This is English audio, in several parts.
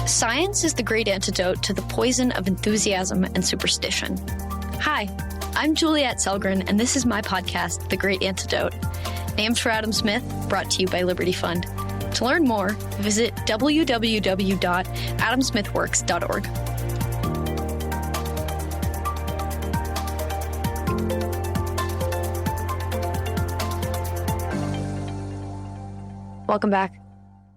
Science is the great antidote to the poison of enthusiasm and superstition. Hi, I'm Juliette Selgren, and this is my podcast, The Great Antidote. Named for Adam Smith, brought to you by Liberty Fund. To learn more, visit www.adamsmithworks.org. Welcome back.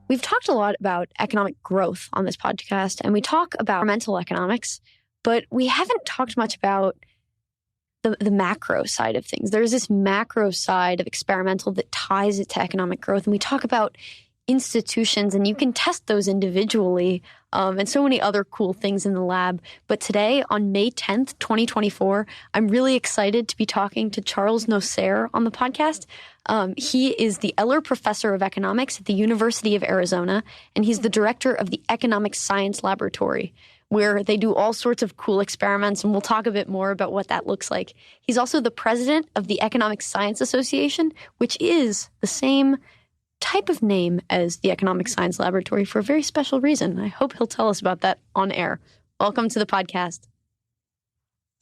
We've talked a lot about economic growth on this podcast, and we talk about environmental economics, but we haven't talked much about the macro side of things. There's this macro side of experimental that ties it to economic growth, and we talk about institutions, and you can test those individually, and so many other cool things in the lab. But today, on May 10th, 2024, I'm really excited to be talking to Charles Noussair on the podcast. He is the Eller Professor of Economics at the University of Arizona, and he's the director of the Economic Science Laboratory, where they do all sorts of cool experiments, and we'll talk a bit more about what that looks like. He's also the president of the Economic Science Association, which is the same type of name as the Economic Science Laboratory for a very special reason. I hope he'll tell us about that on air. Welcome to the podcast.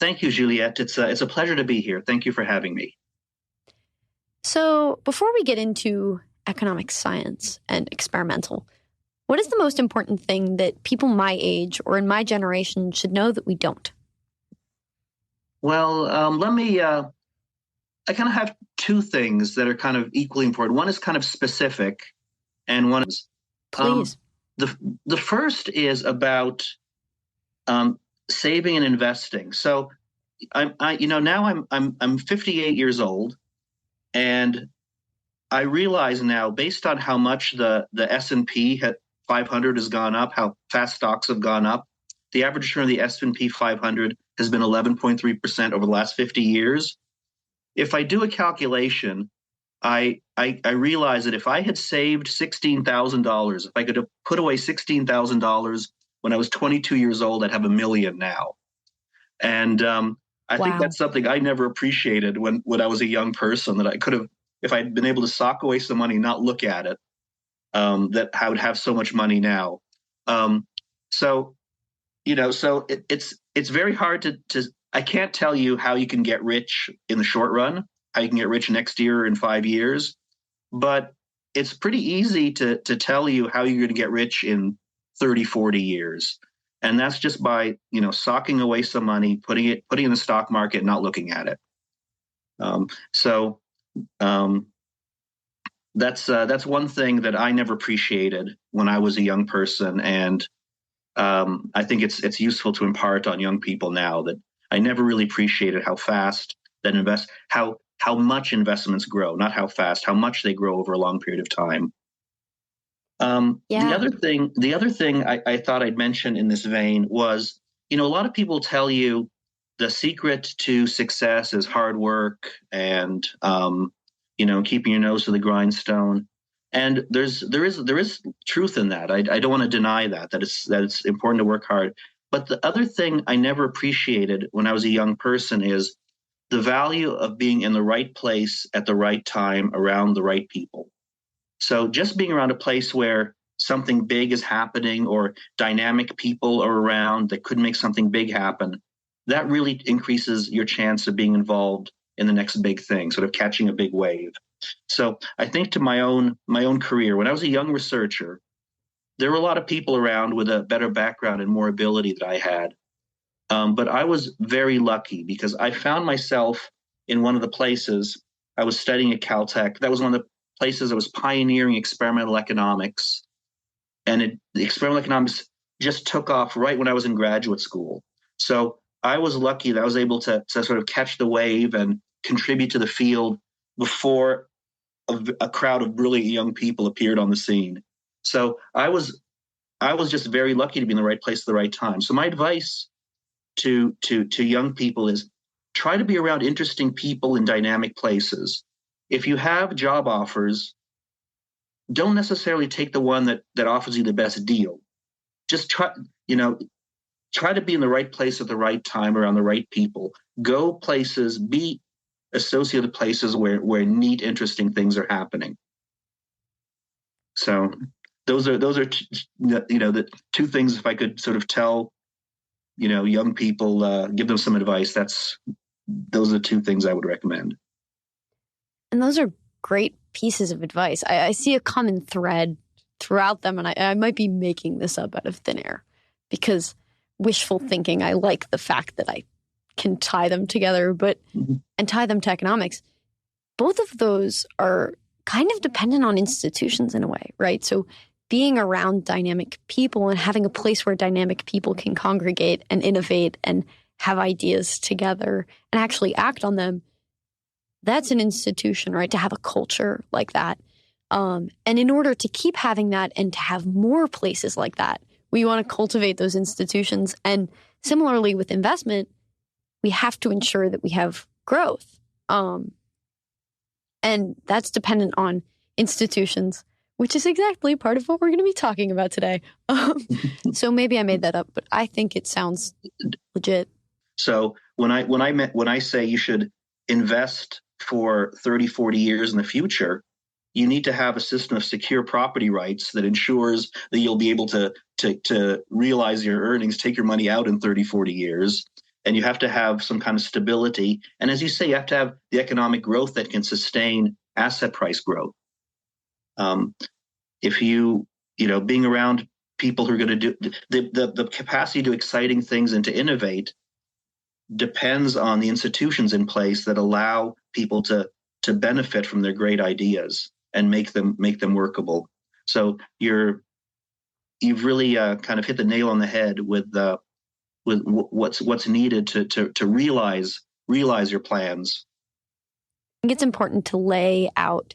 Thank you, Juliette. It's a pleasure to be here. Thank you for having me. So before we get into economic science and experimental, what is the most important thing that people my age or in my generation should know that we don't? Well, I kind of have two things that are kind of equally important. One is kind of specific, and one is please. The first is about saving and investing. So now I'm 58 years old, and I realize now, based on how much the S&P 500 has gone up, how fast stocks have gone up, the average return of the S&P 500 has been 11.3% over the last 50 years. If I do a calculation, I realize that if I had saved $16,000, if I could have put away $16,000 when I was 22 years old, I'd have $1 million now. And I think that's something I never appreciated when I was a young person, that I could have, if I'd been able to sock away some money, not look at it, that I would have so much money now. So it's very hard to I can't tell you how you can get rich in the short run, how you can get rich next year or in 5 years, but it's pretty easy to tell you how you're going to get rich in 30, 40 years. And that's just by, socking away some money, putting it in the stock market, not looking at it. That's one thing that I never appreciated when I was a young person. And I think it's useful to impart on young people now, that I never really appreciated how fast how much investments grow, not how fast, how much they grow over a long period of time. The other thing I thought I'd mention in this vein was, a lot of people tell you the secret to success is hard work and, keeping your nose to the grindstone. And there is truth in that. I don't want to deny that it's important to work hard. But the other thing I never appreciated when I was a young person is the value of being in the right place at the right time around the right people. So just being around a place where something big is happening or dynamic people are around that could make something big happen, that really increases your chance of being involved in the next big thing, sort of catching a big wave. So I think to my own career, when I was a young researcher, there were a lot of people around with a better background and more ability that I had. But I was very lucky because I found myself in one of the places I was studying at Caltech. That was one of the places that was pioneering experimental economics. And the experimental economics just took off right when I was in graduate school. So I was lucky that I was able to sort of catch the wave and contribute to the field before a crowd of brilliant young people appeared on the scene. So I was just very lucky to be in the right place at the right time. So my advice to young people is try to be around interesting people in dynamic places. If you have job offers, don't necessarily take the one that offers you the best deal. Just try to be in the right place at the right time around the right people. Go places, be associated with places where neat, interesting things are happening. So those are the two things. If I could sort of tell young people, give them some advice, those are the two things I would recommend. And those are great pieces of advice. I see a common thread throughout them, and I might be making this up out of thin air because wishful thinking, I like the fact that I can tie them together, and tie them to economics. Both of those are kind of dependent on institutions in a way, right? So being around dynamic people and having a place where dynamic people can congregate and innovate and have ideas together and actually act on them, that's an institution, right? To have a culture like that. And in order to keep having that and to have more places like that, we want to cultivate those institutions. And similarly with investment, we have to ensure that we have growth. And that's dependent on institutions, which is exactly part of what we're going to be talking about today. So maybe I made that up, but I think it sounds legit. So when I say you should invest for 30, 40 years in the future, you need to have a system of secure property rights that ensures that you'll be able to realize your earnings, take your money out in 30, 40 years. And you have to have some kind of stability. And as you say, you have to have the economic growth that can sustain asset price growth. If being around people who are going to do the capacity to do exciting things and to innovate depends on the institutions in place that allow people to benefit from their great ideas and make them workable. So you've really kind of hit the nail on the head with what's needed to realize your plans. I think it's important to lay out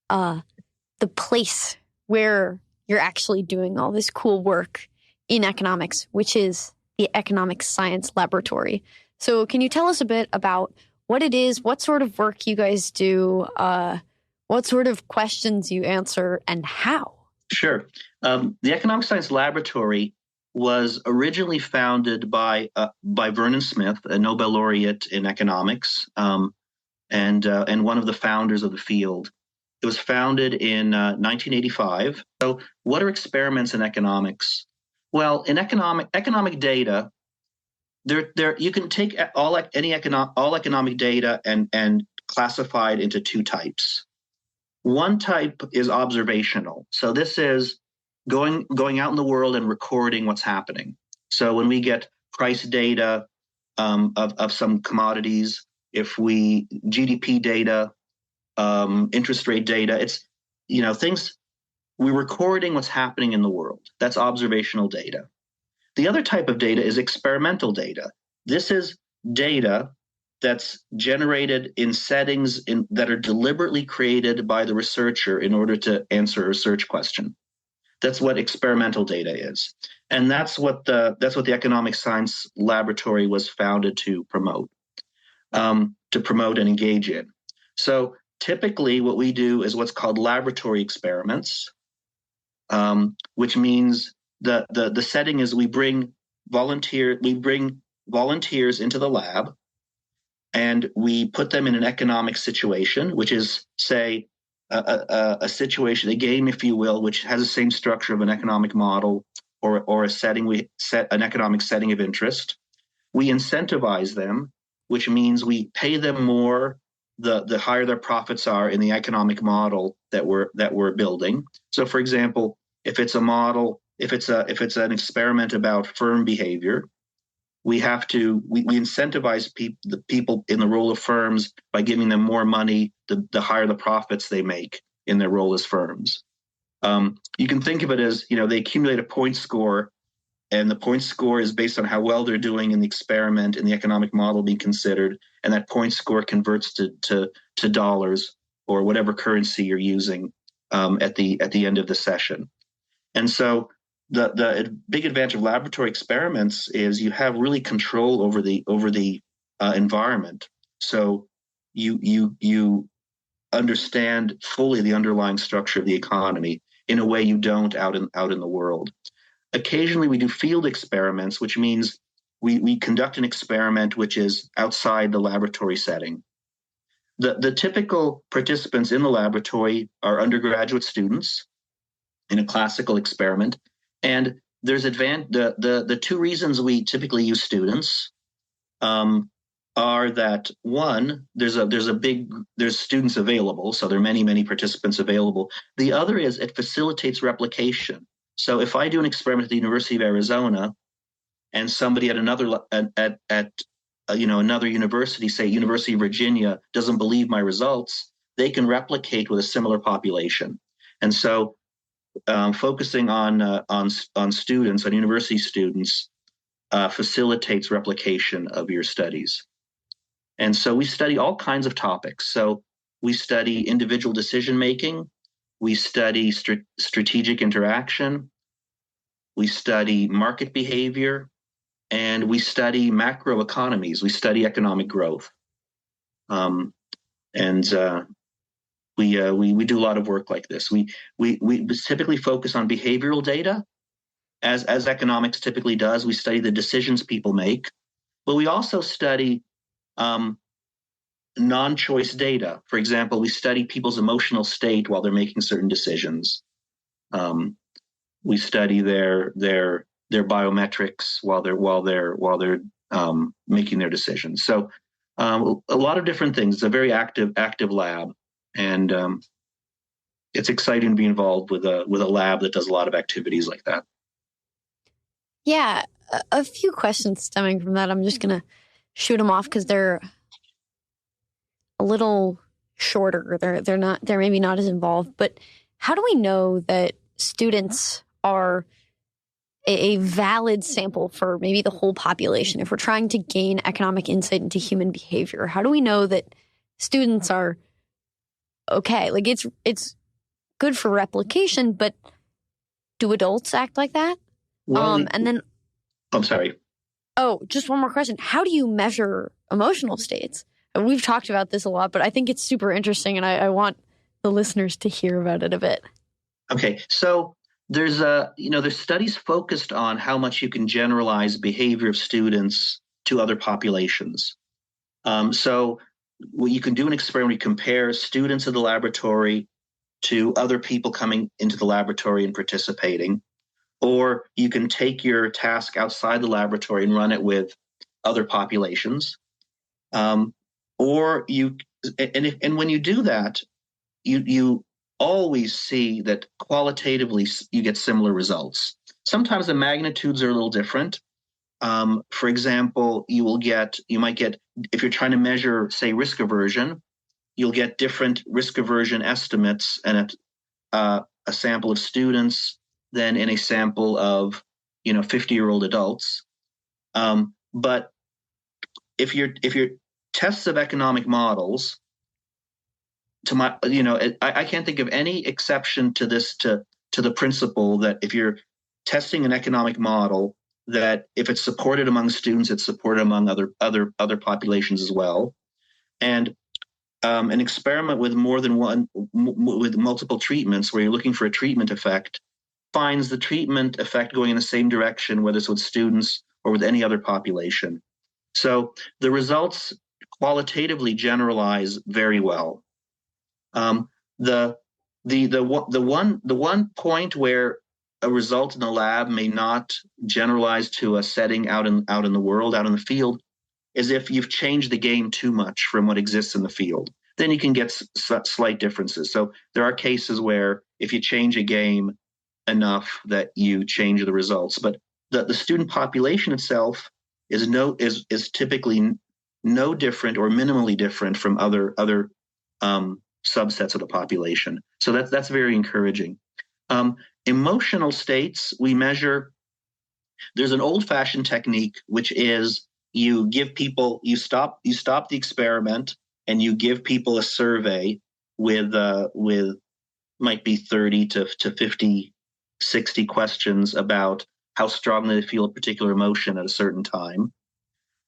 the place where you're actually doing all this cool work in economics, which is the Economic Science Laboratory. So can you tell us a bit about what it is, what sort of work you guys do, what sort of questions you answer, and how? Sure. The Economic Science Laboratory was originally founded by Vernon Smith, a Nobel laureate in economics, and one of the founders of the field. It was founded in 1985. So, what are experiments in economics? Well, in economic data, you can take all economic data and classify it into two types. One type is observational. So this is going out in the world and recording what's happening. So when we get price data of some commodities, GDP data, interest rate data, it's things, we're recording what's happening in the world. That's observational data. The other type of data is experimental data. This is data that's generated in settings that are deliberately created by the researcher in order to answer a research question. That's what experimental data is, and that's what the Economic Science Laboratory was founded to promote and engage in. So typically, what we do is what's called laboratory experiments, which means the setting is we bring volunteers into the lab, and we put them in an economic situation, which is, say, a situation, a game, if you will, which has the same structure of an economic model or a setting. We set an economic setting of interest. We incentivize them, which means we pay them more the higher their profits are in the economic model that we're building. So, for example, if it's an experiment about firm behavior, we incentivize the people in the role of firms by giving them more money the higher the profits they make in their role as firms. You can think of it as, they accumulate a point score, and the point score is based on how well they're doing in the experiment and the economic model being considered, and that point score converts to dollars or whatever currency you're using at the end of the session. And so the big advantage of laboratory experiments is you have really control over the environment. So you understand fully the underlying structure of the economy in a way you don't out in the world. Occasionally, we do field experiments, which means we conduct an experiment which is outside the laboratory setting. The typical participants in the laboratory are undergraduate students. in a classical experiment. And there's the two reasons we typically use students are that one, there's students available, so there are many participants available. The other is it facilitates replication. So if I do an experiment at the University of Arizona, and somebody at another university, say University of Virginia, doesn't believe my results, they can replicate with a similar population. And so focusing on students, on university students, facilitates replication of your studies. And so we study all kinds of topics. So we study individual decision making, we study strategic interaction, we study market behavior, and we study macroeconomies. We study economic growth, and we do a lot of work like this. We typically focus on behavioral data, as economics typically does. We study the decisions people make, but we also study non-choice data. For example, we study people's emotional state while they're making certain decisions. We study their biometrics while they're making their decisions. So a lot of different things. It's a very active lab, and it's exciting to be involved with a lab that does a lot of activities like that. Yeah, a few questions stemming from that. I'm just gonna shoot them off because they're a little shorter. They're maybe not as involved. But how do we know that students are a valid sample for maybe the whole population? If we're trying to gain economic insight into human behavior, how do we know that students are okay? Like it's good for replication, but do adults act like that? Well, And then I'm sorry. Oh, just one more question. How do you measure emotional states? And we've talked about this a lot, but I think it's super interesting, and I want the listeners to hear about it a bit. Okay, so there's studies focused on how much you can generalize behavior of students to other populations. So you can do an experiment, you compare students in the laboratory to other people coming into the laboratory and participating, or you can take your task outside the laboratory and run it with other populations. And when you do that, you always see that qualitatively you get similar results. Sometimes the magnitudes are a little different. For example, you might get, if you're trying to measure, say, risk aversion, you'll get different risk aversion estimates in a sample of students than in a sample of 50-year-old adults. But if your tests of economic models, I can't think of any exception to this, to the principle that if you're testing an economic model, that if it's supported among students, it's supported among other populations as well. And an experiment with with multiple treatments, where you're looking for a treatment effect, finds the treatment effect going in the same direction, whether it's with students or with any other population. So the results qualitatively generalize very well. The one point where a result in the lab may not generalize to a setting out in the world, out in the field, is if you've changed the game too much from what exists in the field. Then you can get slight differences. So there are cases where if you change a game enough that you change the results, but the student population itself is typically no different or minimally different from other subsets of the population. So that's very encouraging. Emotional states we measure. There's an old-fashioned technique, which is you stop the experiment and you give people a survey with might be 30 to 50, 60 questions about how strongly they feel a particular emotion at a certain time.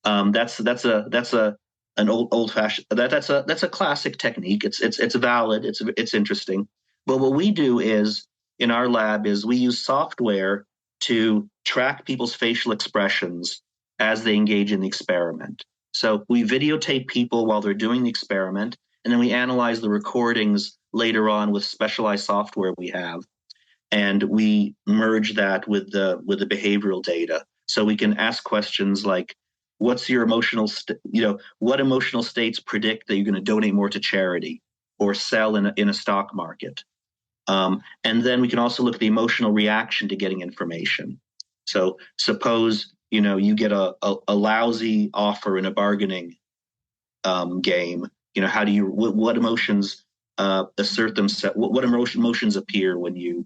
That's an old-fashioned, that's a classic technique. It's valid. It's interesting. But what we do is, in our lab, is we use software to track people's facial expressions as they engage in the experiment. So we videotape people while they're doing the experiment, and then we analyze the recordings later on with specialized software we have. and we merge that with the behavioral data, so we can ask questions like, what's your what emotional states predict that you're going to donate more to charity or sell in a stock market. And then we can also look at the emotional reaction to getting information. So suppose you get a lousy offer in a bargaining game. How do what emotions assert themselves? What emotions appear when you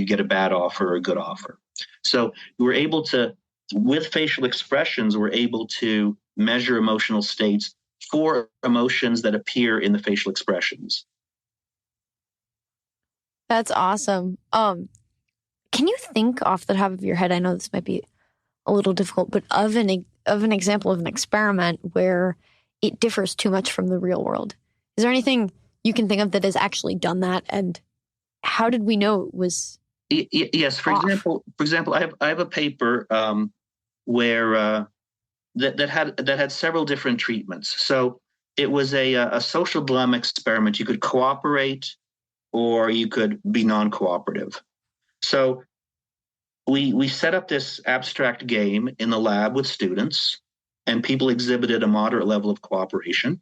get a bad offer or a good offer? So we're able to, with facial expressions, we're able to measure emotional states for emotions that appear in the facial expressions. That's awesome. Can you think off the top of your head, I know this might be a little difficult, but of an example of an experiment where it differs too much from the real world? Is there anything you can think of that has actually done that, and how did we know it was? Yes. For example, I have a paper where that had several different treatments. So it was a social dilemma experiment. You could cooperate, or you could be non-cooperative. So we set up this abstract game in the lab with students, and people exhibited a moderate level of cooperation.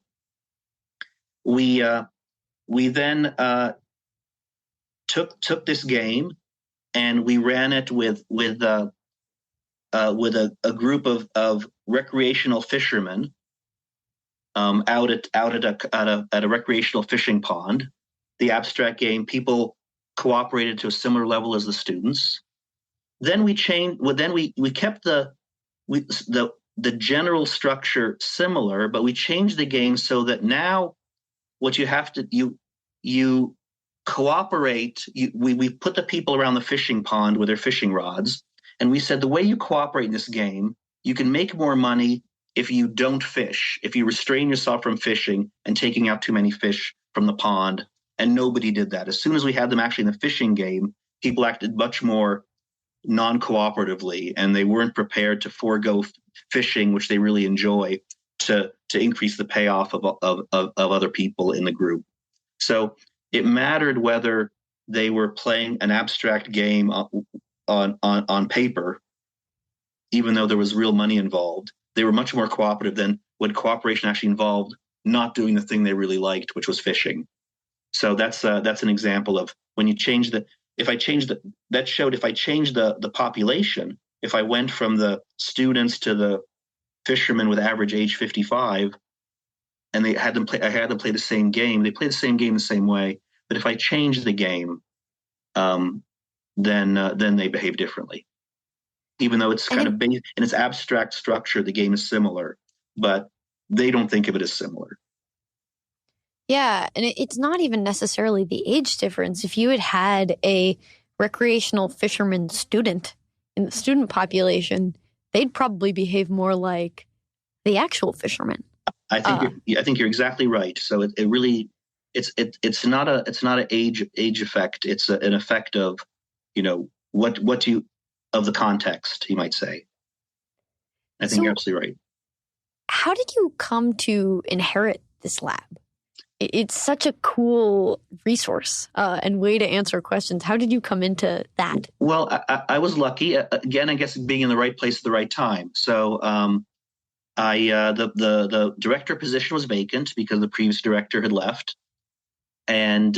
We then took this game and we ran it with a group of recreational fishermen out at a recreational fishing pond. The abstract game, people cooperated to a similar level as the students. Then we changed. Well, then we kept the general structure similar, but we changed the game so that now what you have to you cooperate. We put the people around the fishing pond with their fishing rods, and we said the way you cooperate in this game, you can make more money if you don't fish, if you restrain yourself from fishing and taking out too many fish from the pond. And nobody did that. As soon as we had them actually in the fishing game, people acted much more non-cooperatively, and they weren't prepared to forego fishing, which they really enjoy, to increase the payoff of other people in the group. So it mattered whether they were playing an abstract game on paper, even though there was real money involved. They were much more cooperative than when cooperation actually involved not doing the thing they really liked, which was fishing. So that's an example of when you change the population, if I went from the students to the fishermen with average age 55, and I had them play the same game, they play the same game the same way. But if I change the game, then they behave differently. Even though it's kind of based in its abstract structure, the game is similar, but they don't think of it as similar. Yeah, and it's not even necessarily the age difference. If you had a recreational fisherman student in the student population, they'd probably behave more like the actual fisherman. I think you're exactly right. So it really it's not an age effect. It's an effect of of the context, you might say. I think you're absolutely right. How did you come to inherit this lab? It's such a cool resource and way to answer questions. How did you come into that? Well, I was lucky. Again, I guess being in the right place at the right time. So the director position was vacant because the previous director had left. And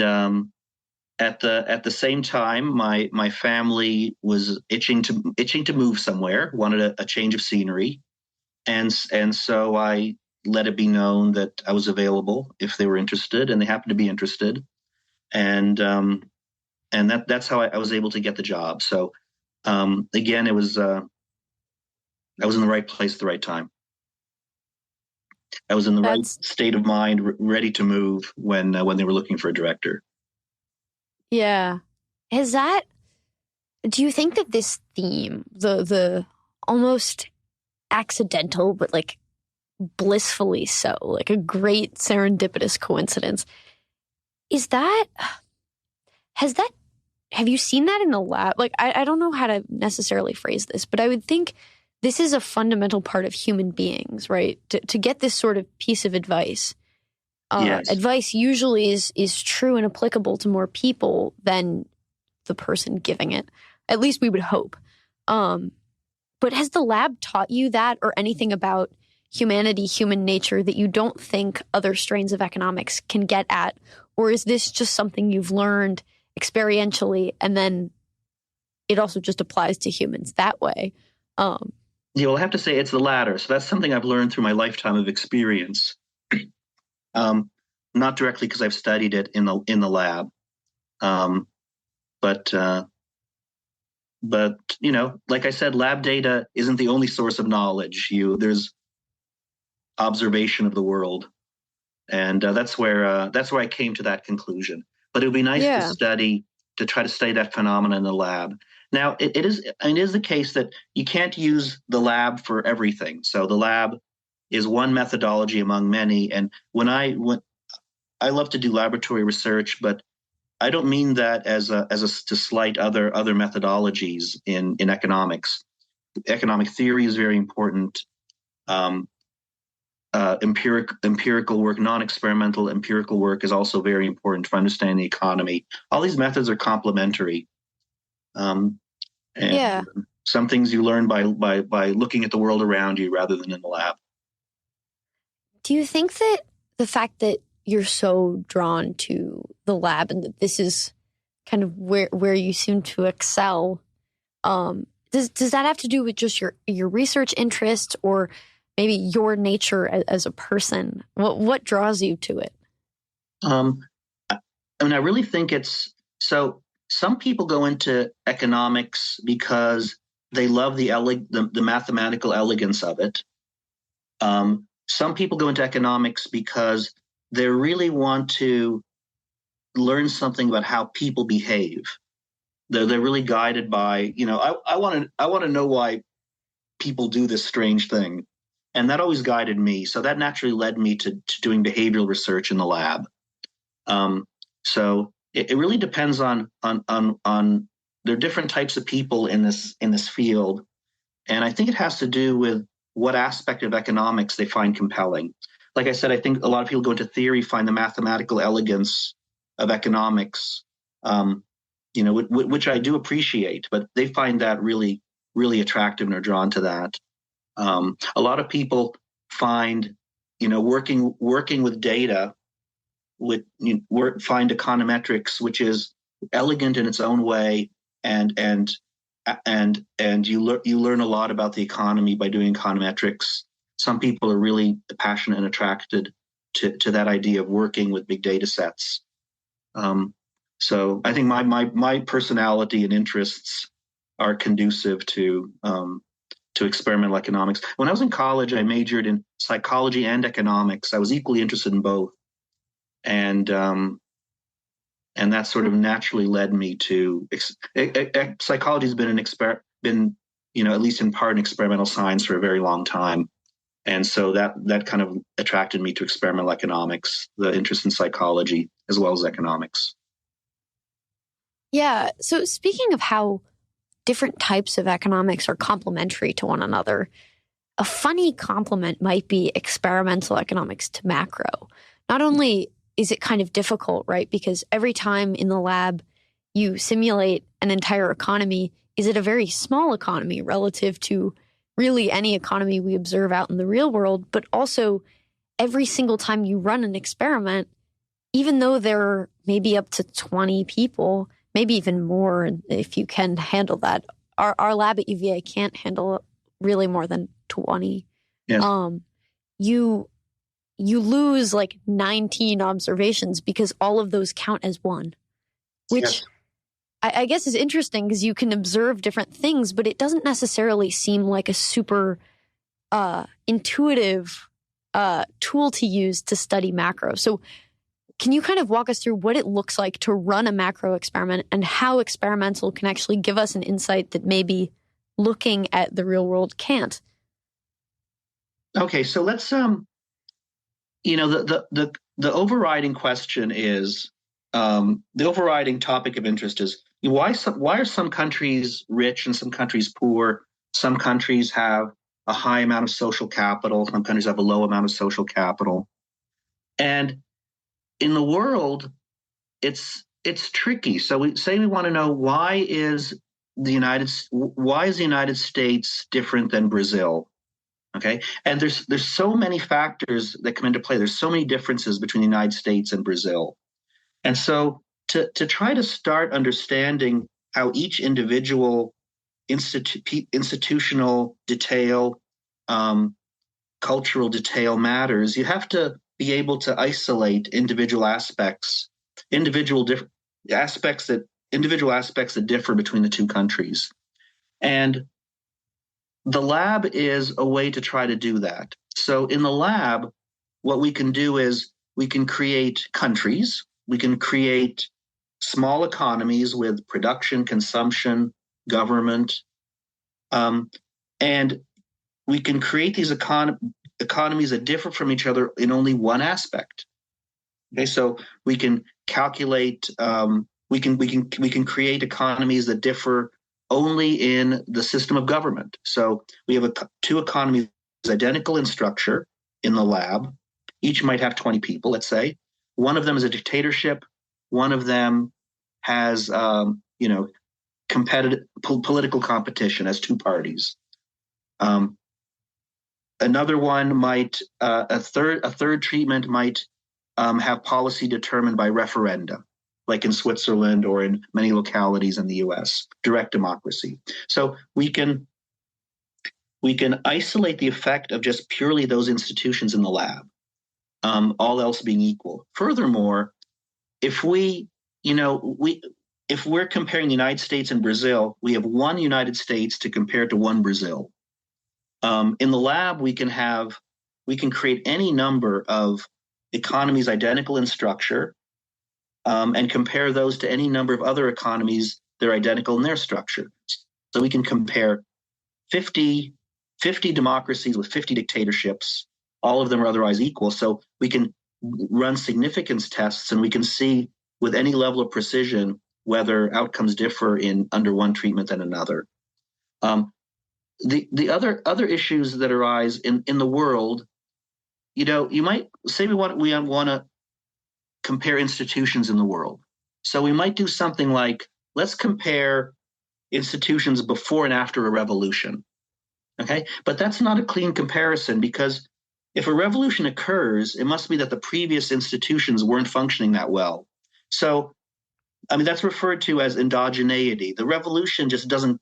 at the same time, my family was itching to move somewhere, wanted a change of scenery. And so I let it be known that I was available if they were interested, and they happened to be interested. And that's how I was able to get the job. So again, it was I was in the right place at the right time. I was in the right state of mind, ready to move when they were looking for a director. Yeah. Do you think that this theme, the almost accidental, but like blissfully so, like a great serendipitous coincidence, have you seen that in the lab? Like, I don't know how to necessarily phrase this, but I would think this is a fundamental part of human beings, right? To get this sort of piece of advice. Yes. Advice usually is true and applicable to more people than the person giving it. At least we would hope. But has the lab taught you that or anything about humanity, human nature that you don't think other strains of economics can get at? Or is this just something you've learned experientially and then it also just applies to humans that way? Yeah, well, I have to say it's the latter. So that's something I've learned through my lifetime of experience. Not directly because I've studied it in the lab, but like I said, lab data isn't the only source of knowledge. There's observation of the world, and that's where I came to that conclusion. But it would be nice to try to study that phenomenon in the lab. Now, it is the case that you can't use the lab for everything. So the lab is one methodology among many. And when I love to do laboratory research, but I don't mean that to slight other methodologies in economics. Economic theory is very important. Empirical work, non-experimental empirical work is also very important for understanding the economy. All these methods are complementary. Some things you learn by looking at the world around you rather than in the lab. Do you think that the fact that you're so drawn to the lab and that this is kind of where you seem to excel, does that have to do with just your research interests or maybe your nature as a person? What draws you to it? I really think it's so. Some people go into economics because they love the mathematical elegance of it. Some people go into economics because they really want to learn something about how people behave. They're really guided by, I want to know why people do this strange thing. And that always guided me. So that naturally led me to doing behavioral research in the lab. So it really depends on there are different types of people in this field. And I think it has to do with what aspect of economics they find compelling. Like I said, I think a lot of people go into theory, find the mathematical elegance of economics, which I do appreciate, but they find that really, really attractive and are drawn to that. A lot of people find, working with data, find econometrics, which is elegant in its own way, and you learn a lot about the economy by doing econometrics. Some people are really passionate and attracted to that idea of working with big data sets. So I think my personality and interests are conducive to experimental economics. When I was in college, I majored in psychology and economics. I was equally interested in both, and that sort of naturally led me to psychology has been at least in part an experimental science for a very long time. And so that kind of attracted me to experimental economics, the interest in psychology as well as economics. Yeah. So speaking of how different types of economics are complementary to one another, a funny complement might be experimental economics to macro. Not only is it kind of difficult, right? Because every time in the lab you simulate an entire economy, is it a very small economy relative to really any economy we observe out in the real world? But also every single time you run an experiment, even though there are maybe up to 20 people, maybe even more if you can handle that. Our lab at UVA can't handle really more than 20. Yes. You lose like 19 observations because all of those count as one, which yes. I guess is interesting because you can observe different things, but it doesn't necessarily seem like a super intuitive tool to use to study macro. So can you kind of walk us through what it looks like to run a macro experiment and how experimental can actually give us an insight that maybe looking at the real world can't? Okay, so let's the overriding question is the overriding topic of interest is why are some countries rich and some countries poor? Some countries have a high amount of social capital, some countries have a low amount of social capital. And in the world, it's it's tricky. So we want to know why is the United States different than Brazil? Okay, and there's so many factors that come into play. There's so many differences between the United States and Brazil, and so to try to start understanding how each individual institutional detail, cultural detail matters, you have to be able to isolate individual aspects, individual aspects that differ between the two countries. And the lab is a way to try to do that. So in the lab, what we can do is we can create countries, we can create small economies with production, consumption, government, and we can create these economies that differ from each other in only one aspect. Okay, so we can calculate, we can create economies that differ only in the system of government. So we have two economies identical in structure in the lab. Each might have 20 people, let's say. One of them is a dictatorship. One of them has, competitive political competition as two parties. Another one might, a third treatment might have policy determined by referenda, like in Switzerland or in many localities in the US, direct democracy. So we can isolate the effect of just purely those institutions in the lab, all else being equal. Furthermore, if we're comparing the United States and Brazil, we have one United States to compare to one Brazil. In the lab, we can create any number of economies identical in structure, and compare those to any number of other economies that are identical in their structure. So we can compare 50 democracies with 50 dictatorships. All of them are otherwise equal. So we can run significance tests, and we can see with any level of precision whether outcomes differ under one treatment than another. The other issues that arise in the world, you might say we want to compare institutions in the world. So we might do something like, let's compare institutions before and after a revolution. Okay, but that's not a clean comparison, because if a revolution occurs, it must be that the previous institutions weren't functioning that well. So, that's referred to as endogeneity. The revolution just doesn't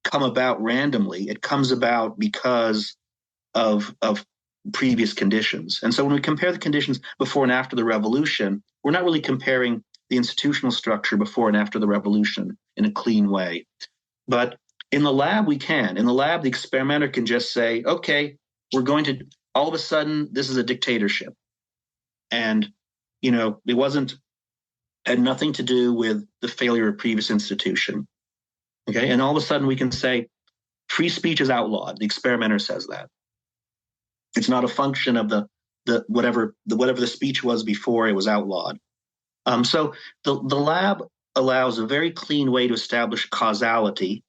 come about randomly. It comes about because of previous conditions. And so when we compare the conditions before and after the revolution, we're not really comparing the institutional structure before and after the revolution in a clean way. But in the lab, we can. In the lab, the experimenter can just say, okay, we're going to, all of a sudden, this is a dictatorship. And, it had nothing to do with the failure of previous institution. Okay, and all of a sudden we can say free speech is outlawed. The experimenter says that. It's not a function of the whatever the speech was before it was outlawed. So the lab allows a very clean way to establish causality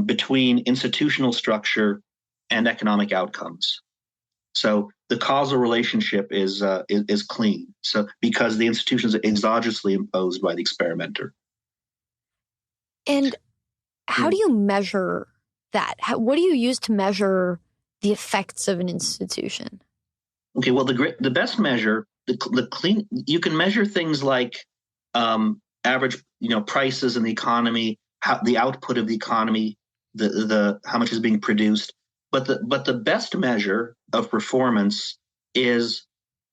between institutional structure and economic outcomes. So the causal relationship is clean. So because the institutions are exogenously imposed by the experimenter. And how do you measure that? What do you use to measure the effects of an institution? Okay, well, the best measure, the clean, you can measure things like average, prices in the economy, the output of the economy, the how much is being produced. But the best measure of performance is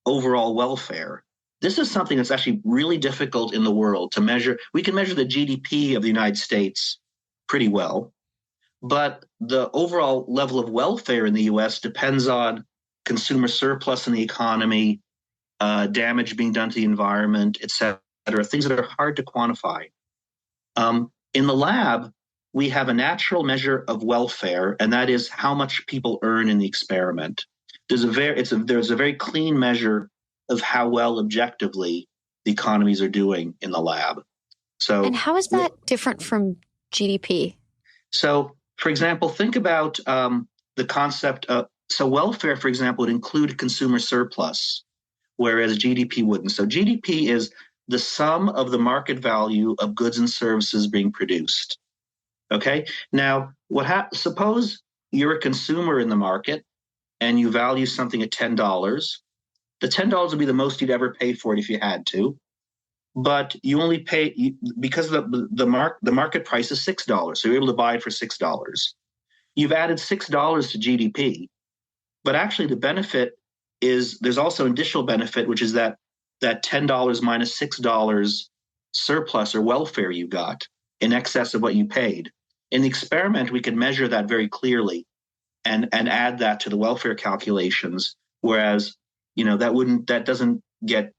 overall welfare. This is something that's actually really difficult in the world to measure. We can measure the GDP of the United States pretty well, but the overall level of welfare in the U.S. depends on consumer surplus in the economy, damage being done to the environment, et cetera, things that are hard to quantify. In the lab, we have a natural measure of welfare, and that is how much people earn in the experiment. There's a very clean measure of how well objectively the economies are doing in the lab. So, and how is that different from GDP? So, for example, think about the concept of, so welfare, for example, would include consumer surplus, whereas GDP wouldn't. So GDP is the sum of the market value of goods and services being produced. Okay. Now, suppose you're a consumer in the market and you value something at $10. The $10 would be the most you'd ever pay for it if you had to, but you only pay because the market price is $6, so you're able to buy it for $6. You've added $6 to GDP, but actually the benefit is there's also an additional benefit, which is that $10 minus $6 surplus or welfare you got in excess of what you paid. In the experiment, we can measure that very clearly and add that to the welfare calculations, whereas that doesn't get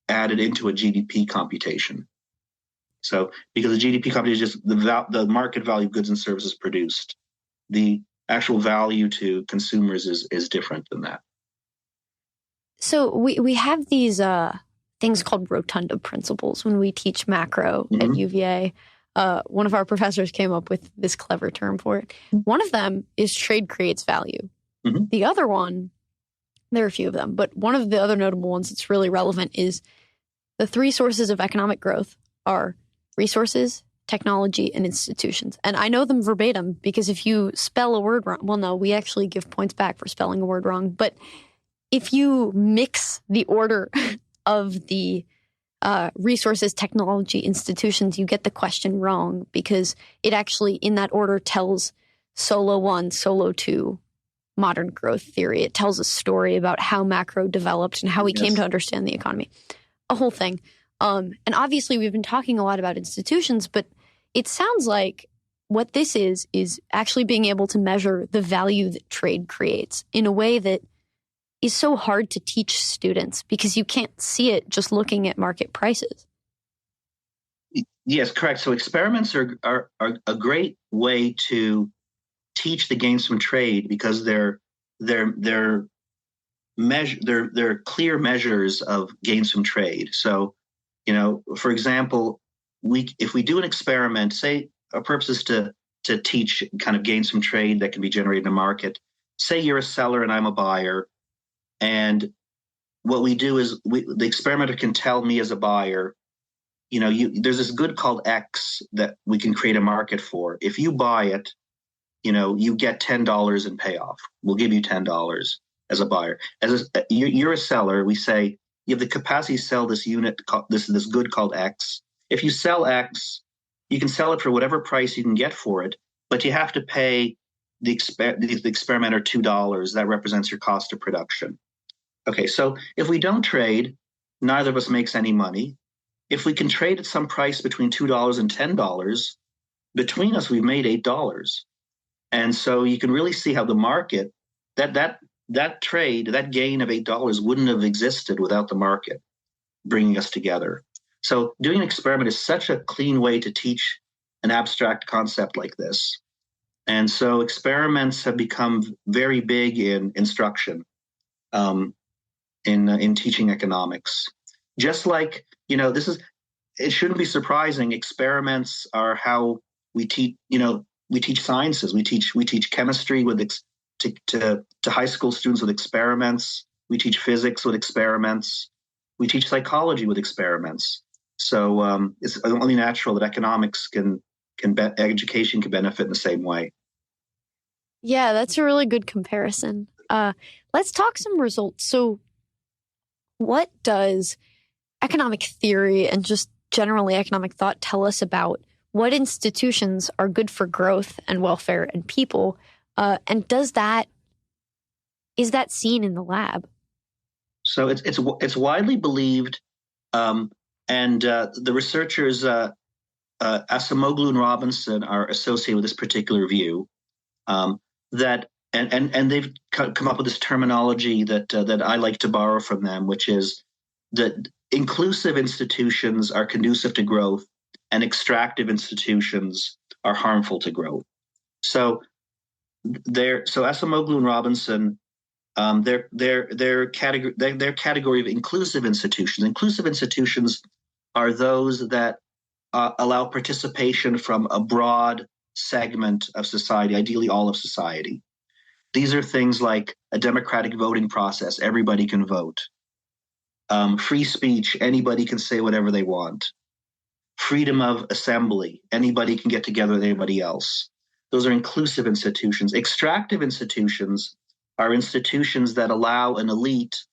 added into a GDP computation. So because the GDP computation is just the market value of goods and services produced, the actual value to consumers is different than that. So we have these things called rotunda principles when we teach macro at UVA. One of our professors came up with this clever term for it. One of them is trade creates value. The other one, there are a few of them, but one of the other notable ones that's really relevant is the three sources of economic growth are resources, technology, and institutions. And I know them verbatim because if you spell a word wrong, well, no, we actually give points back for spelling a word wrong. But if you mix the order of the resources, technology, institutions, you get the question wrong because it actually, in that order, tells solo 1, solo 2, modern growth theory. It tells a story about how macro developed and how we came to understand the economy. A whole thing. And obviously, we've been talking a lot about institutions, but it sounds like what this is actually being able to measure the value that trade creates in a way that is so hard to teach students because you can't see it just looking at market prices. Yes, correct. So experiments are a great way to teach the gains from trade because they're clear measures of gains from trade. So, for example, if we do an experiment, say our purpose is to teach kind of gains from trade that can be generated in a market. Say you're a seller and I'm a buyer, and what we do is the experimenter can tell me as a buyer, there's this good called X that we can create a market for. If you buy it, you get $10 in payoff. We'll give you $10 as a buyer. You're a seller. We say you have the capacity to sell this unit, this good called X. If you sell X, you can sell it for whatever price you can get for it, but you have to pay the experimenter $2. That represents your cost of production. Okay, so if we don't trade, neither of us makes any money. If we can trade at some price between $2 and $10, between us we've made $8. And so you can really see how the market, that trade, that gain of $8 wouldn't have existed without the market bringing us together. So doing an experiment is such a clean way to teach an abstract concept like this. And so experiments have become very big in instruction, in teaching economics. Just like, it shouldn't be surprising. Experiments are how we teach, we teach sciences. We teach chemistry to high school students with experiments. We teach physics with experiments. We teach psychology with experiments. So it's only natural that economics education can benefit in the same way. Yeah, that's a really good comparison. Let's talk some results. So what does economic theory and just generally economic thought tell us about what institutions are good for growth and welfare and people? And is that seen in the lab? So it's widely believed, and the researchers Acemoglu and Robinson are associated with this particular view. That and they've come up with this terminology that I like to borrow from them, which is that inclusive institutions are conducive to growth, and extractive institutions are harmful to growth. So Acemoglu and Robinson, their category of inclusive institutions. Inclusive institutions are those that allow participation from a broad segment of society, ideally all of society. These are things like a democratic voting process. Everybody can vote. Free speech, anybody can say whatever they want. Freedom of assembly, anybody can get together with anybody else. Those are inclusive institutions. Extractive institutions are institutions that allow an elite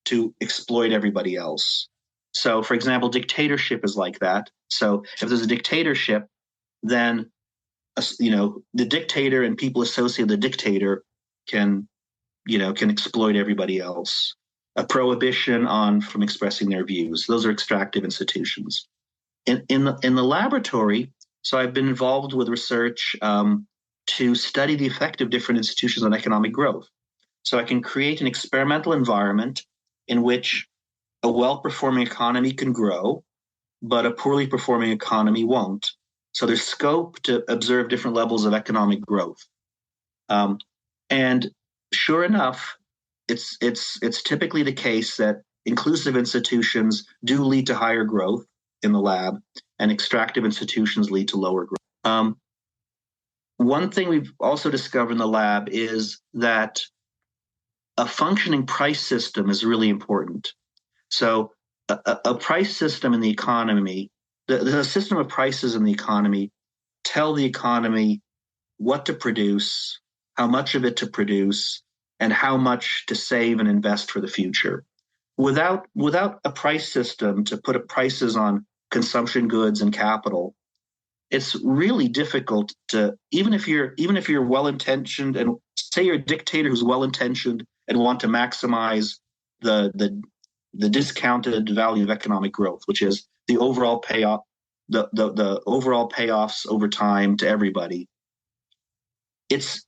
to exploit everybody else. So, for example, dictatorship is like that. So if there's a dictatorship, then the dictator and people associated with the dictator can exploit everybody else. A prohibition from expressing their views. Those are extractive institutions. In the laboratory, so I've been involved with research to study the effect of different institutions on economic growth. So I can create an experimental environment in which a well-performing economy can grow, but a poorly performing economy won't. So there's scope to observe different levels of economic growth. And sure enough, it's typically the case that inclusive institutions do lead to higher growth in the lab, and extractive institutions lead to lower growth. One thing we've also discovered in the lab is that a functioning price system is really important. So a price system in the economy, the system of prices in the economy tell the economy what to produce, how much of it to produce, and how much to save and invest for the future. Without a price system to put prices on consumption goods and capital, it's really difficult to, even if you're well-intentioned, and say you're a dictator who's well-intentioned and want to maximize the discounted value of economic growth, which is the overall payoff, the overall payoffs over time to everybody. It's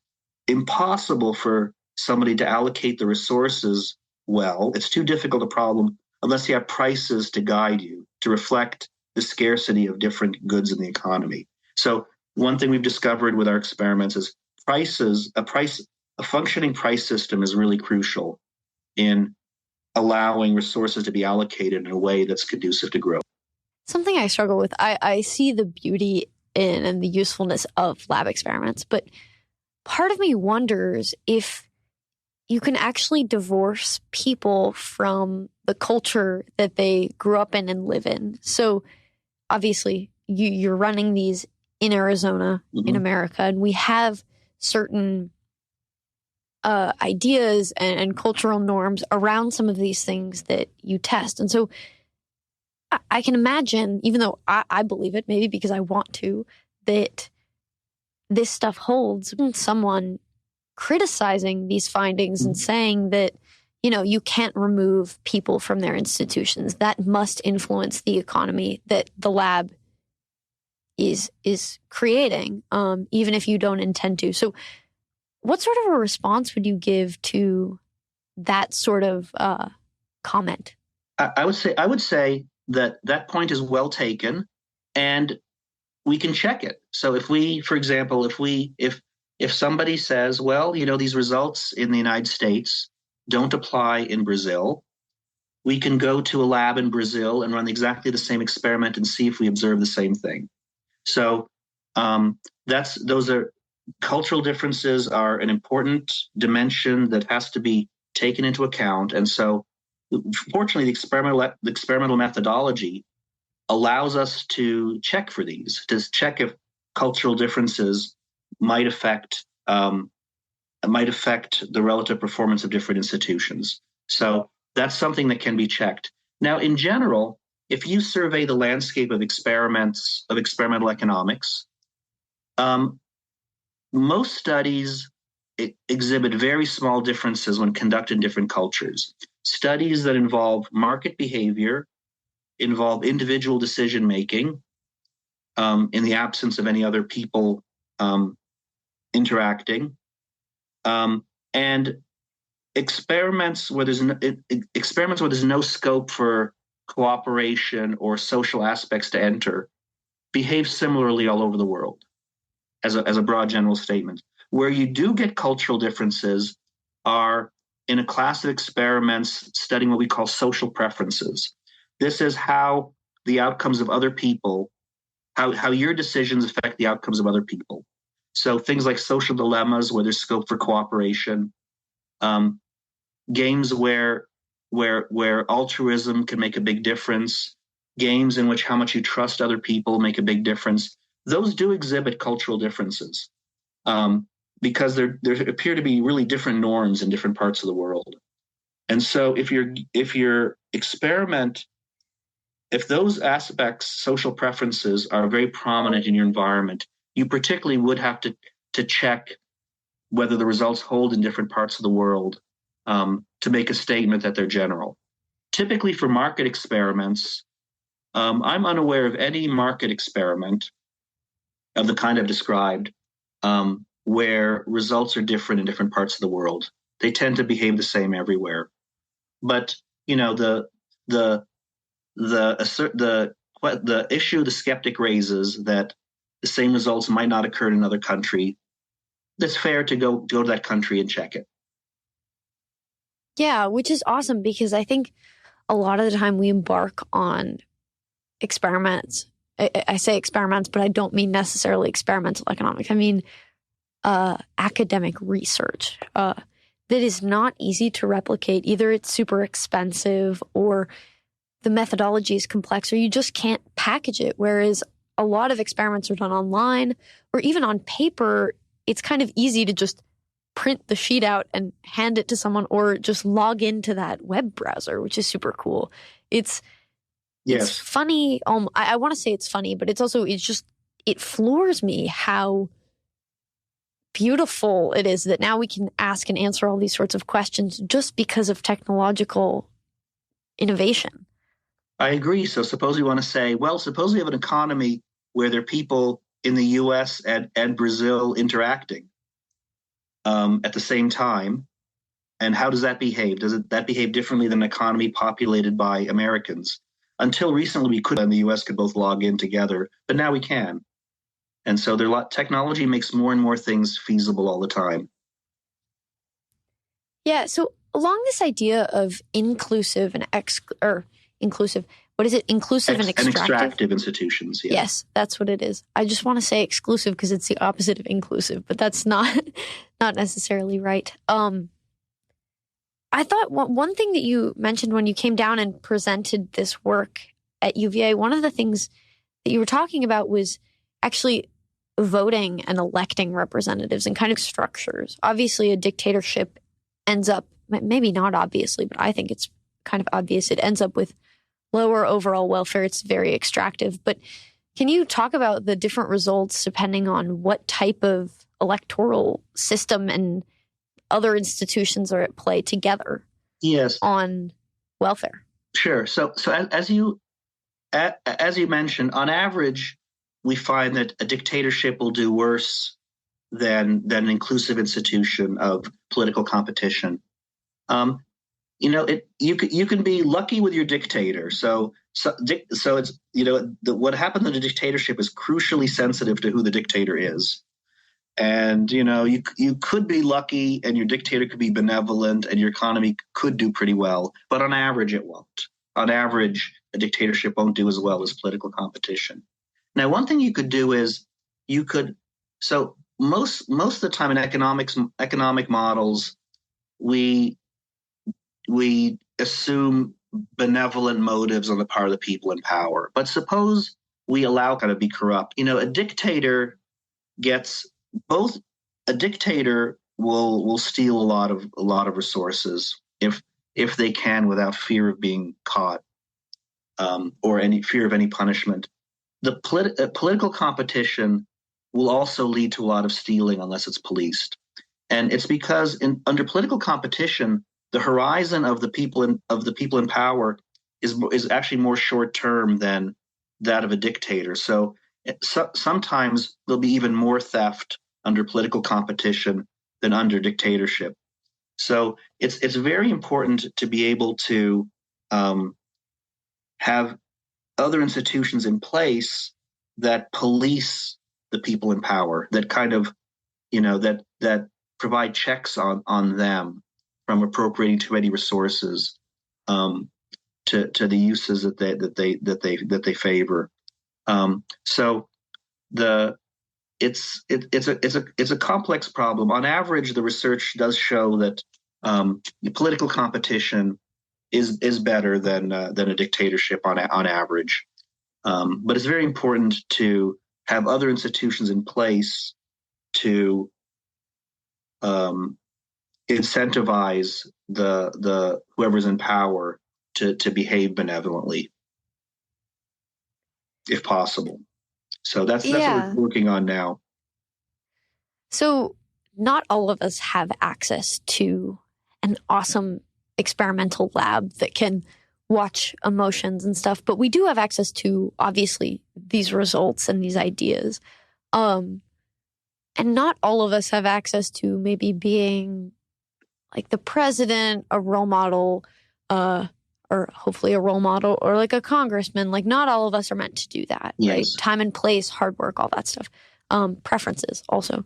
impossible for somebody to allocate the resources well. It's too difficult a problem unless you have prices to guide you, to reflect the scarcity of different goods in the economy. So one thing we've discovered with our experiments is a functioning price system is really crucial in allowing resources to be allocated in a way that's conducive to growth. Something I struggle with, I see the beauty in and the usefulness of lab experiments, but part of me wonders if you can actually divorce people from the culture that they grew up in and live in. So obviously you're running these in Arizona, in America, and we have certain ideas and cultural norms around some of these things that you test. And so I can imagine, even though I believe it, maybe because I want to, that this stuff holds. Someone criticizing these findings and saying that, you can't remove people from their institutions. That must influence the economy that the lab is creating, even if you don't intend to. So what sort of a response would you give to that sort of comment? I would say that point is well taken, and we can check it. So for example, if somebody says, well, these results in the United States don't apply in Brazil, we can go to a lab in Brazil and run exactly the same experiment and see if we observe the same thing. So cultural differences are an important dimension that has to be taken into account. And so fortunately, the experimental methodology allows us to check for these, to check if cultural differences might affect the relative performance of different institutions. So that's something that can be checked. Now, in general, if you survey the landscape of experimental economics, most studies exhibit very small differences when conducted in different cultures. Studies that involve market behavior, involve individual decision-making in the absence of any other people interacting, and experiments where there's no scope for cooperation or social aspects to enter behave similarly all over the world, as a broad general statement. Where you do get cultural differences are in a class of experiments studying what we call social preferences. This is how the outcomes of other people, how your decisions affect the outcomes of other people. So things like social dilemmas where there's scope for cooperation, games where where altruism can make a big difference, games in which how much you trust other people make a big difference. Those do exhibit cultural differences, because there appear to be really different norms in different parts of the world. And so if your experiment, if those aspects, social preferences, are very prominent in your environment, you particularly would have to check whether the results hold in different parts of the world, to make a statement that they're general. Typically for market experiments, I'm unaware of any market experiment of the kind I've described, where results are different in different parts of the world. They tend to behave the same everywhere. But the issue the skeptic raises, that the same results might not occur in another country, it's fair to go to that country and check it. Yeah, which is awesome, because I think a lot of the time we embark on experiments. I say experiments, but I don't mean necessarily experimental economics. I mean academic research that is not easy to replicate. Either it's super expensive, or the methodology is complex, or you just can't package it. Whereas a lot of experiments are done online, or even on paper. It's kind of easy to just print the sheet out and hand it to someone, or just log into that web browser, which is super cool. It's funny. I want to say it's funny, but it floors me how beautiful it is that now we can ask and answer all these sorts of questions just because of technological innovation. I agree. So suppose we want to say, well, suppose we have an economy where there are people in the US and Brazil interacting at the same time. And how does that behave? Does that behave differently than an economy populated by Americans? Until recently, we couldn't, and the US could both log in together, but now we can. And so technology makes more and more things feasible all the time. Yeah. So along this idea of inclusive and inclusive, what is it? Inclusive and extractive? And extractive institutions, yes. Yes, that's what it is. I just want to say exclusive because it's the opposite of inclusive, but that's not necessarily right. I thought one thing that you mentioned when you came down and presented this work at UVA, one of the things that you were talking about was actually voting and electing representatives and kind of structures. Obviously, a dictatorship ends up, maybe not obviously, but I think it's kind of obvious, it ends up with lower overall welfare. It's very extractive. But can you talk about the different results depending on what type of electoral system and other institutions are at play together? Yes. On welfare? Sure. So as you mentioned, on average, we find that a dictatorship will do worse than an inclusive institution of political competition. You can be lucky with your dictator. So it's what happened in the dictatorship is crucially sensitive to who the dictator is. And you could be lucky, and your dictator could be benevolent, and your economy could do pretty well. But on average, it won't. On average, a dictatorship won't do as well as political competition. Now, one thing you could do is most of the time in economic models, we assume benevolent motives on the part of the people in power. But suppose we allow kind of be corrupt. A dictator will steal a lot of resources if they can, without fear of being caught, or any fear of any punishment. The political competition will also lead to a lot of stealing unless it's policed, and it's because under political competition, the horizon of the people in power is actually more short term than that of a dictator. So sometimes there'll be even more theft under political competition than under dictatorship. So it's very important to be able to have other institutions in place that police the people in power, that kind of that provide checks on them from appropriating too many resources to the uses that they favor. So it's a complex problem. On average, the research does show that political competition is better than a dictatorship on average. But it's very important to have other institutions in place to incentivize the whoever's in power to behave benevolently, if possible. So that's what Yeah. we're working on now. So not all of us have access to an awesome experimental lab that can watch emotions and stuff, but we do have access to, obviously, these results and these ideas. And not all of us have access to maybe being like the president, a role model, or hopefully a role model, or like a congressman. Like, not all of us are meant to do that, Yes. right? Time and place, hard work, all that stuff. Preferences also.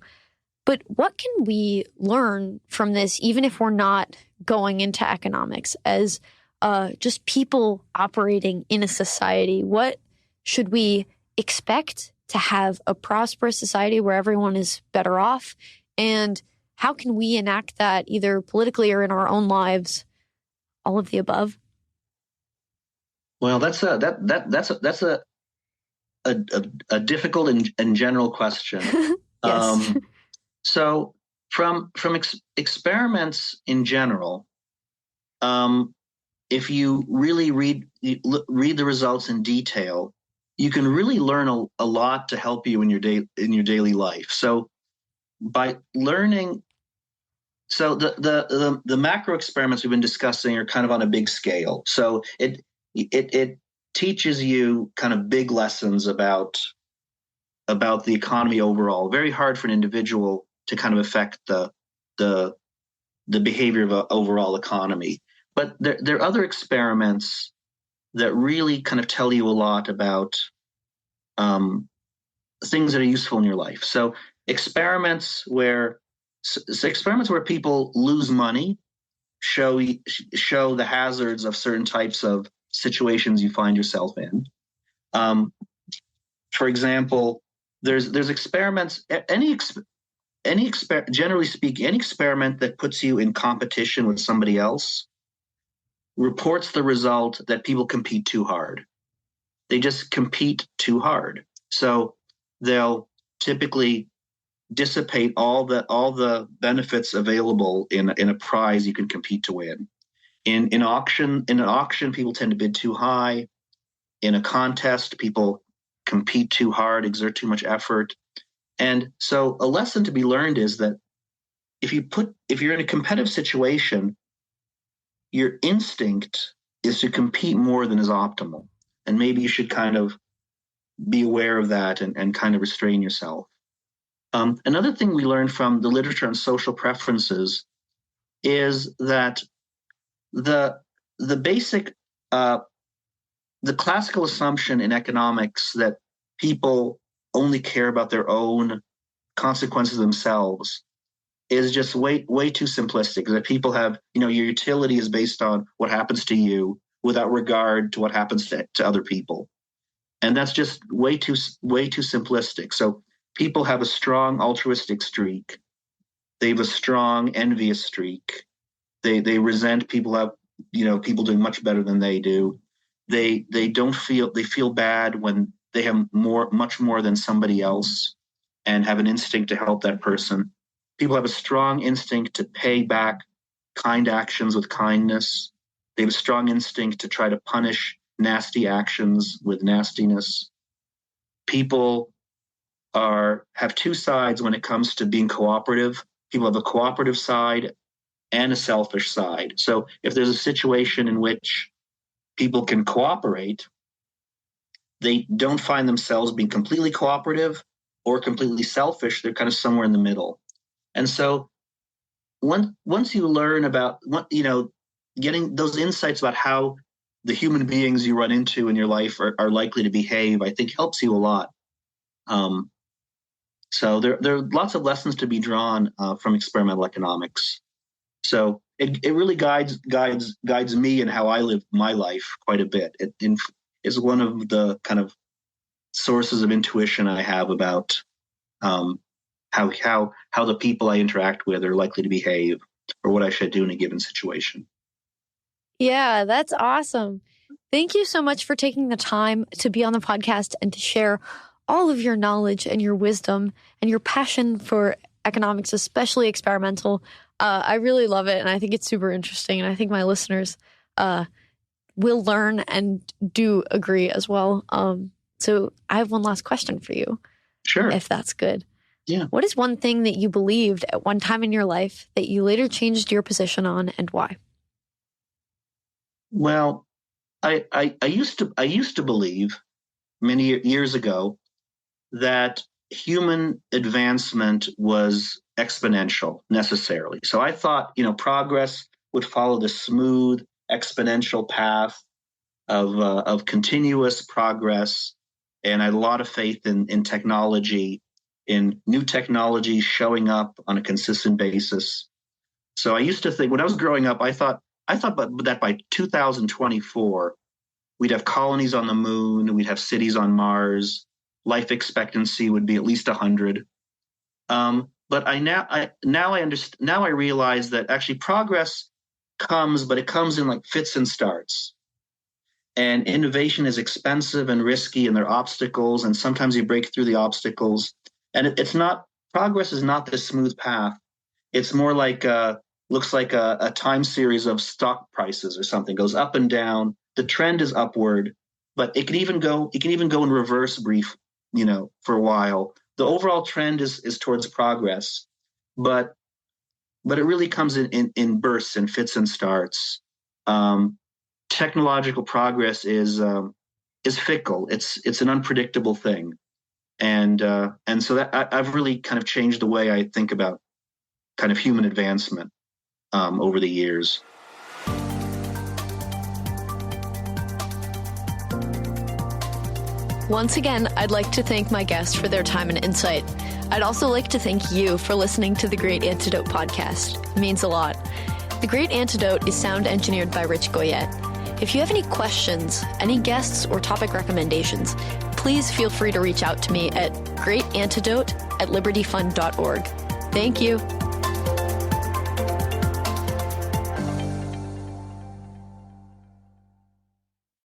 But what can we learn from this, even if we're not going into economics, as just people operating in a society? What should we expect to have a prosperous society where everyone is better off? And how can we enact that either politically or in our own lives? All of the above. Well, that's a difficult and general question. Yes. So from experiments in general, if you really read the results in detail, you can really learn a lot to help you in your daily life. So by learning, so the macro experiments we've been discussing are kind of on a big scale. So it teaches you kind of big lessons about the economy overall. Very hard for an individual to kind of affect the behavior of an overall economy. But there are other experiments that really kind of tell you a lot about things that are useful in your life. So experiments where people lose money show the hazards of certain types of situations you find yourself in. For example, there's experiments. Generally speaking, any experiment that puts you in competition with somebody else reports the result that people compete too hard. They just compete too hard. So they'll typically dissipate all the benefits available in a prize you can compete to win. In an auction, people tend to bid too high. In a contest, people compete too hard, exert too much effort. And so a lesson to be learned is that if you're in a competitive situation, your instinct is to compete more than is optimal. And maybe you should kind of be aware of that and kind of restrain yourself. Another thing we learned from the literature on social preferences is that the basic the classical assumption in economics that people only care about their own consequences themselves is just way too simplistic. That people have, your utility is based on what happens to you without regard to what happens to other people, and that's just way too simplistic. So people have a strong altruistic streak. They have a strong envious streak. They resent people people doing much better than they do. They feel bad when they have much more than somebody else, and have an instinct to help that person. People have a strong instinct to pay back kind actions with kindness. They have a strong instinct to try to punish nasty actions with nastiness. People have two sides when it comes to being cooperative. People have a cooperative side and a selfish side. So if there's a situation in which people can cooperate, they don't find themselves being completely cooperative or completely selfish. They're kind of somewhere in the middle. And so once you learn about getting those insights about how the human beings you run into in your life are likely to behave, I think helps you a lot. So there are lots of lessons to be drawn from experimental economics. So it really guides me in how I live my life quite a bit. It is one of the kind of sources of intuition I have about how the people I interact with are likely to behave, or what I should do in a given situation. Yeah, that's awesome. Thank you so much for taking the time to be on the podcast and to share all of your knowledge and your wisdom and your passion for economics, especially experimental. I really love it, and I think it's super interesting, and I think my listeners will learn and do agree as well. So I have one last question for you. Sure. If that's good. Yeah. What is one thing that you believed at one time in your life that you later changed your position on, and why? Well, I used to believe many years ago that human advancement was exponential necessarily. So I thought, progress would follow the smooth exponential path of continuous progress, and I had a lot of faith in technology, in new technologies showing up on a consistent basis. So I used to think when I was growing up, I thought that by 2024 we'd have colonies on the moon, we'd have cities on Mars, life expectancy would be at least 100. But now I realize that actually progress comes, but it comes in like fits and starts. And innovation is expensive and risky, and there are obstacles, and sometimes you break through the obstacles. And progress is not this smooth path. It's more like looks like a time series of stock prices or something, goes up and down. The trend is upward, but it can even go in reverse brief, for a while. The overall trend is towards progress, but it really comes in bursts and fits and starts. Technological progress is fickle. It's an unpredictable thing, and so that I've really kind of changed the way I think about kind of human advancement over the years. Once again, I'd like to thank my guests for their time and insight. I'd also like to thank you for listening to the Great Antidote podcast. It means a lot. The Great Antidote is sound engineered by Rich Goyette. If you have any questions, any guests, or topic recommendations, please feel free to reach out to me at greatantidote@libertyfund.org. Thank you.